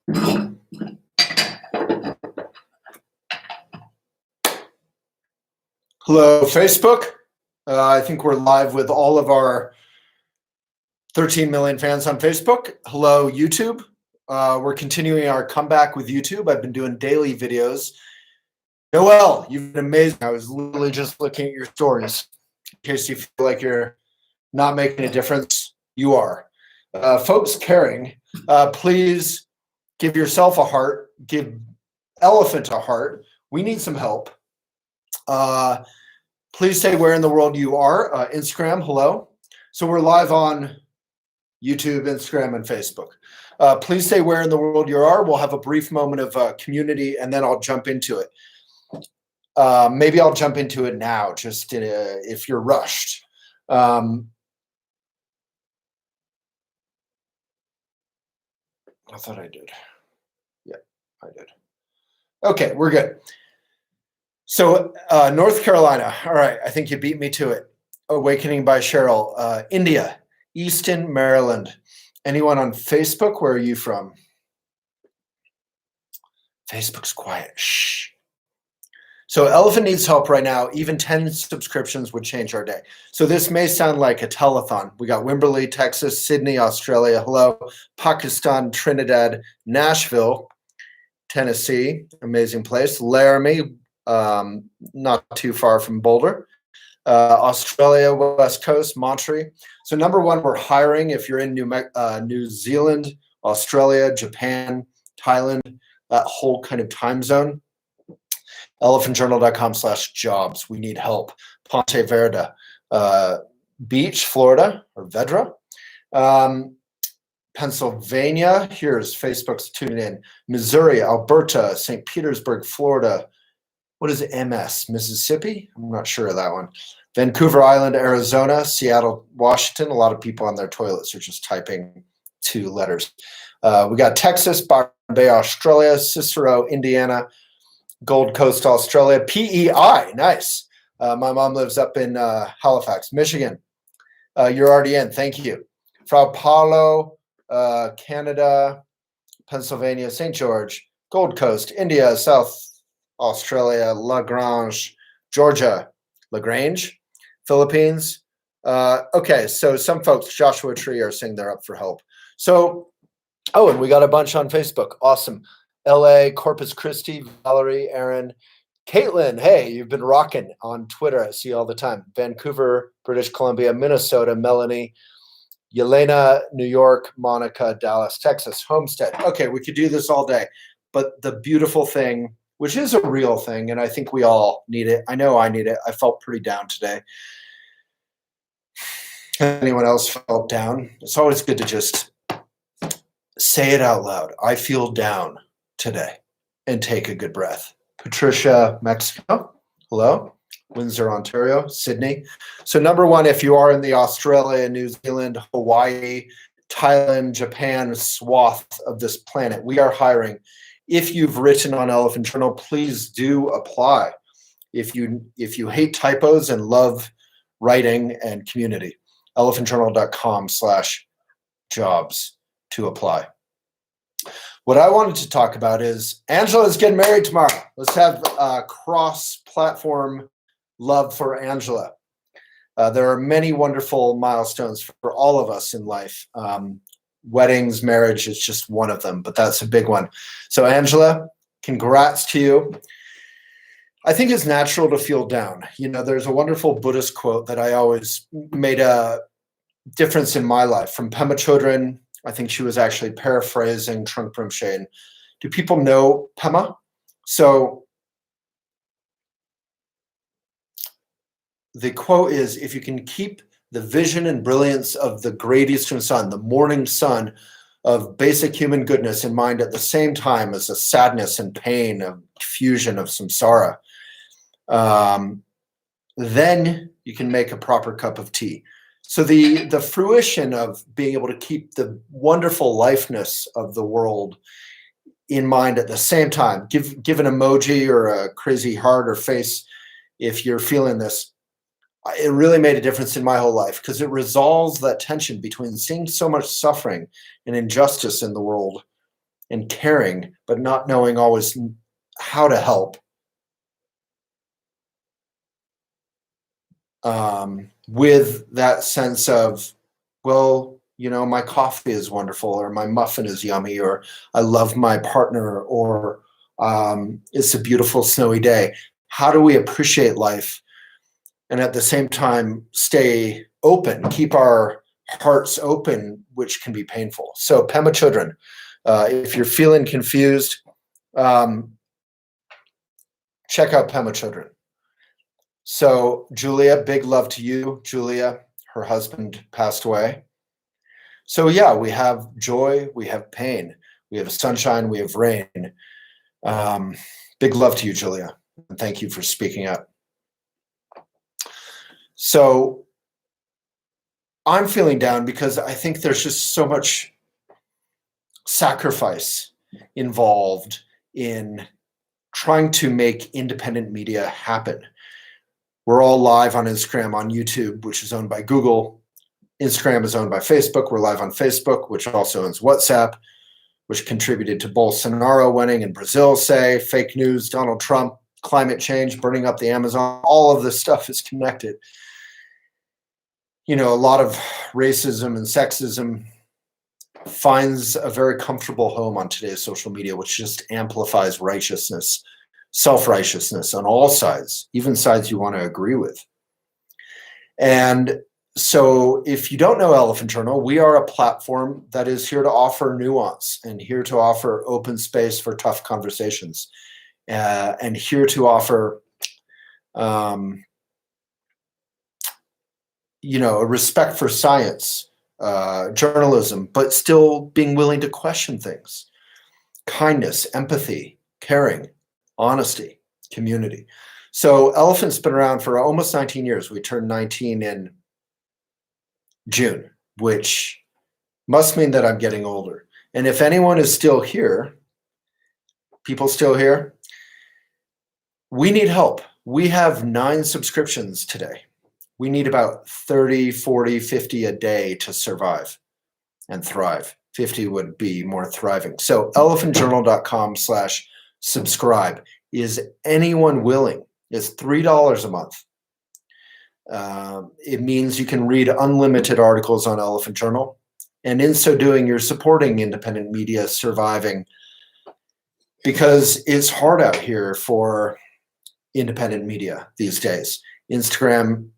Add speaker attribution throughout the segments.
Speaker 1: Hello, Facebook. I think we're live with all of our 13 million fans on Facebook. Hello, YouTube. We're continuing our comeback with YouTube. I've been doing daily videos. Noel, you've been amazing. I was literally just looking at your stories. In case you feel like you're not making a difference, you are. Folks caring, please give yourself a heart. Give Elephant a heart. We need some help. Please say where in the world you are. Instagram, hello. So we're live on YouTube, Instagram, and Facebook. Please say where in the world you are. We'll have a brief moment of community, and then I'll jump into it. Maybe I'll jump into it now, just if you're rushed. I thought I did. Yeah, I did. Okay, we're good. So North Carolina. All right, I think you beat me to it. Awakening by Cheryl. India, Easton, Maryland. Anyone on Facebook? Where are you from? Facebook's quiet. Shh. So Elephant needs help right now. Even 10 subscriptions would change our day. So this may sound like a telethon. We got Wimberley, Texas, Sydney, Australia. Hello. Pakistan, Trinidad, Nashville, Tennessee. Amazing place. Laramie, not too far from Boulder. Australia, West Coast, Monterey. So number one, we're hiring. If you're in New Zealand, Australia, Japan, Thailand, that whole kind of time zone. ElephantJournal.com/jobs. We need help. Ponte Verde, Beach, Florida, or Vedra. Pennsylvania. Here's Facebook's tuning in. Missouri, Alberta, St. Petersburg, Florida. What is MS? Mississippi? I'm not sure of that one. Vancouver Island, Arizona, Seattle, Washington. A lot of people on their toilets are just typing 2 letters. We got Texas, Byron Bay, Australia, Cicero, Indiana, Gold Coast, Australia, PEI. Nice. My mom lives up in Halifax, Michigan. You're already in. Thank you. Sao Paulo, Canada, Pennsylvania, St. George, Gold Coast, India, South Australia, Lagrange, Georgia, Lagrange, Philippines. Okay, so some folks, Joshua Tree, are saying they're up for help. So, oh, and we got a bunch on Facebook. Awesome. LA, Corpus Christi, Valerie, Aaron, Caitlin. Hey, you've been rocking on Twitter. I see you all the time. Vancouver, British Columbia, Minnesota, Melanie, Yelena, New York, Monica, Dallas, Texas, Homestead. Okay, we could do this all day. But the beautiful thing, which is a real thing, and I think we all need it. I know I need it. I felt pretty down today. Anyone else felt down? It's always good to just say it out loud. I feel down today, and take a good breath. Patricia, Mexico. Hello. Windsor, Ontario, Sydney. So number one, if you are in the Australia, New Zealand, Hawaii, Thailand, Japan swath of this planet, we are hiring. If you've written on Elephant Journal, please do apply. If you hate typos and love writing and community, ElephantJournal.com/jobs to apply. What I wanted to talk about is Angela's getting married tomorrow. Let's have cross-platform love for Angela. There are many wonderful milestones for all of us in life. Weddings, marriage is just one of them, but that's a big one. So Angela, congrats to you. I think it's natural to feel down. You know, there's a wonderful Buddhist quote that I always made a difference in my life from Pema Chodron. I think she was actually paraphrasing Trungpa Rinpoche. Do people know Pema? So the quote is, if you can keep the vision and brilliance of the great eastern sun, the morning sun of basic human goodness in mind at the same time as the sadness and pain of fusion of samsara, then you can make a proper cup of tea. So the fruition of being able to keep the wonderful lifeness of the world in mind at the same time, give an emoji or a crazy heart or face if you're feeling this. It really made a difference in my whole life because it resolves that tension between seeing so much suffering and injustice in the world and caring, but not knowing always how to help. With that sense of, well, my coffee is wonderful, or my muffin is yummy, or I love my partner, or it's a beautiful snowy day. How do we appreciate life and at the same time stay open, keep our hearts open, which can be painful? So Pema Chödrön, if you're feeling confused, check out Pema Chödrön. So Julia, big love to you. Julia, her husband passed away. So yeah, we have joy, we have pain, we have sunshine, we have rain. Big love to you, Julia, and thank you for speaking up. So I'm feeling down because I think there's just so much sacrifice involved in trying to make independent media happen. We're all live on Instagram, on YouTube, which is owned by Google. Instagram is owned by Facebook. We're live on Facebook, which also owns WhatsApp, which contributed to Bolsonaro winning in Brazil, say, fake news, Donald Trump, climate change, burning up the Amazon. All of this stuff is connected. A lot of racism and sexism finds a very comfortable home on today's social media, which just amplifies righteousness, self-righteousness on all sides, even sides you want to agree with. And so if you don't know Elephant Journal, we are a platform that is here to offer nuance and here to offer open space for tough conversations, and here to offer a respect for science, journalism, but still being willing to question things. Kindness, empathy, caring, honesty, community. So Elephant's been around for almost 19 years. We turned 19 in June, which must mean that I'm getting older. And if anyone is still here, people still here, we need help. We have 9 subscriptions today. We need about 30, 40, 50 a day to survive and thrive. 50 would be more thriving. So elephantjournal.com/subscribe. Is anyone willing? It's $3 a month. It means you can read unlimited articles on Elephant Journal. And in so doing, you're supporting independent media surviving, because it's hard out here for independent media these days. Instagram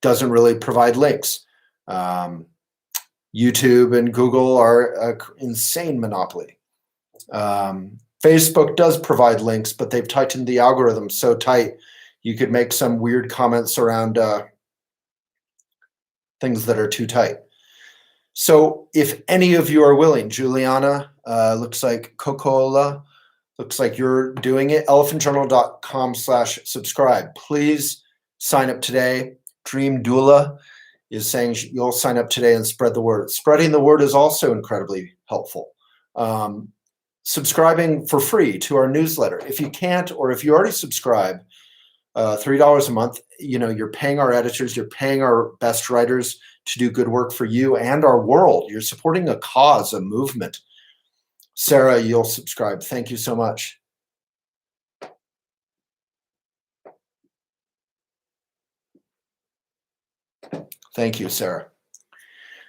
Speaker 1: doesn't really provide links. YouTube and Google are an insane monopoly. Facebook does provide links, but they've tightened the algorithm so tight you could make some weird comments around things that are too tight. So if any of you are willing, Juliana, looks like Coca-Cola, looks like you're doing it, elephantjournal.com/subscribe. Please sign up today. Dream Doula is saying you'll sign up today and spread the word. Spreading the word is also incredibly helpful. Subscribing for free to our newsletter. If you can't, or if you already subscribe, $3 a month, you're paying our editors, you're paying our best writers to do good work for you and our world. You're supporting a cause, a movement. Sarah, you'll subscribe. Thank you so much. Thank you, Sarah.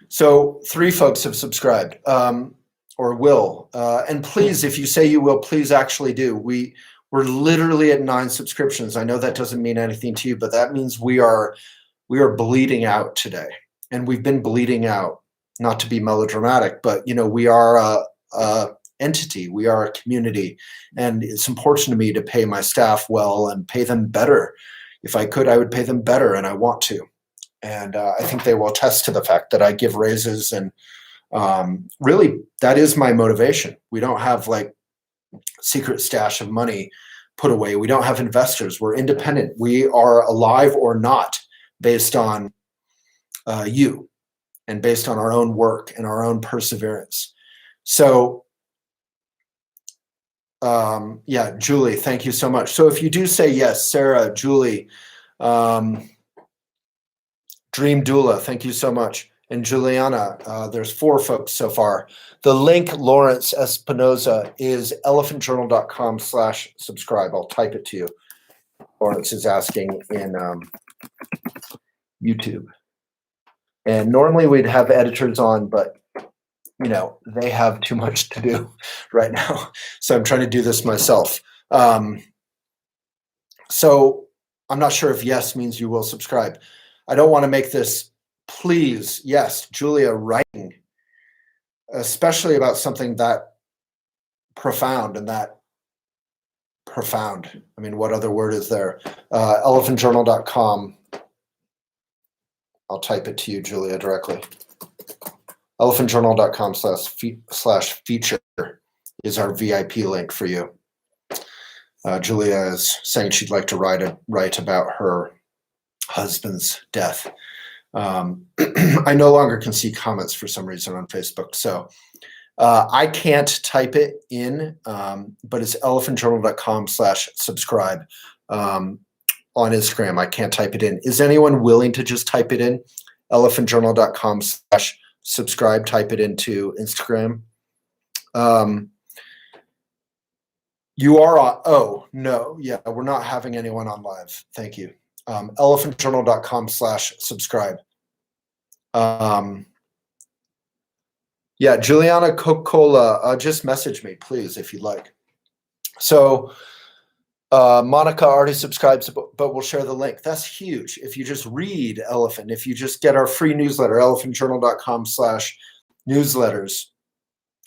Speaker 1: So 3 folks have subscribed, or will. And please, if you say you will, please actually do. We're literally at 9 subscriptions. I know that doesn't mean anything to you, but that means we are bleeding out today. And we've been bleeding out, not to be melodramatic, but we are a entity, we are a community, and it's important to me to pay my staff well and pay them better. If I could, I would pay them better, and I want to. And I think they will attest to the fact that I give raises, and really that is my motivation. We don't have like secret stash of money put away. We don't have investors. We're independent. We are alive or not based on you and based on our own work and our own perseverance. So yeah, Julie, thank you so much. So if you do say yes, Sarah, Julie, Dream Doula, thank you so much. And Juliana, there's 4 folks so far. The link, Lawrence Espinoza, is elephantjournal.com/subscribe. I'll type it to you. Lawrence is asking in YouTube. And normally we'd have editors on, but you know, they have too much to do right now. So I'm trying to do this myself. So I'm not sure if yes means you will subscribe. I don't want to make this, please, yes, Julia writing, especially about something that profound and that profound. I mean, what other word is there? Elephantjournal.com. I'll type it to you, Julia, directly. Elephantjournal.com/feature is our VIP link for you. Julia is saying she'd like to write about her husband's death. I no longer can see comments for some reason on Facebook, so I can't type it in, but it's elephantjournal.com/subscribe. On Instagram, I can't type it in. Is anyone willing to just type it in? elephantjournal.com/subscribe, type it into Instagram. You are on, oh, no, yeah, we're not having anyone on live. Thank you. Elephantjournal.com/subscribe. Yeah, Juliana Coca-Cola, just message me, please, if you'd like. So Monica already subscribes, but we'll share the link. That's huge. If you just read Elephant, if you just get our free newsletter, elephantjournal.com/newsletters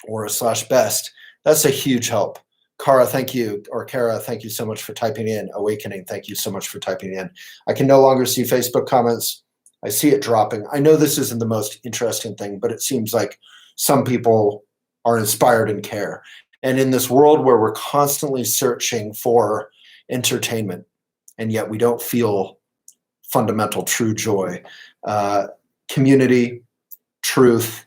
Speaker 1: or /best, that's a huge help. Kara, thank you, or Kara, thank you so much for typing in. Awakening, thank you so much for typing in. I can no longer see Facebook comments. I see it dropping. I know this isn't the most interesting thing, but it seems like some people are inspired and care. And in this world where we're constantly searching for entertainment, and yet we don't feel fundamental true joy, community, truth,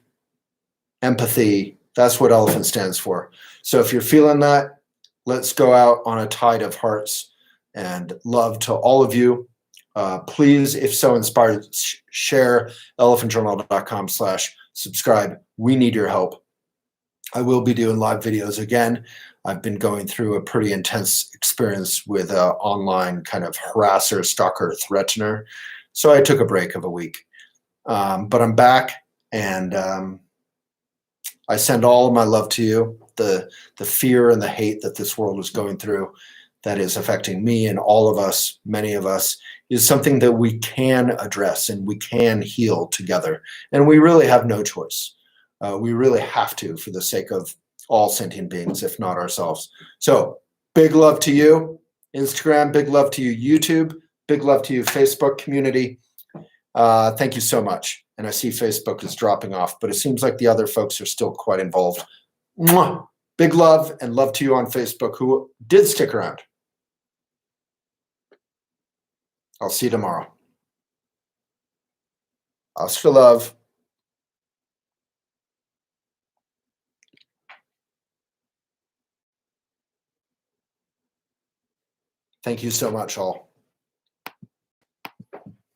Speaker 1: empathy, that's what Elephant stands for. So if you're feeling that, let's go out on a tide of hearts and love to all of you. Please, if so inspired, share elephantjournal.com/subscribe. We need your help. I will be doing live videos again. I've been going through a pretty intense experience with an online kind of harasser, stalker, threatener. So I took a break of a week. But I'm back, and I send all of my love to you. The fear and the hate that this world is going through, that is affecting me and all of us, many of us, is something that we can address and we can heal together. And we really have no choice. We really have to, for the sake of all sentient beings, if not ourselves. So big love to you, Instagram, big love to you, YouTube, big love to you, Facebook community. Thank you so much. And I see Facebook is dropping off, but it seems like the other folks are still quite involved. Mwah! Big love and love to you on Facebook who did stick around. I'll see you tomorrow. Hasta love. Thank you so much, all.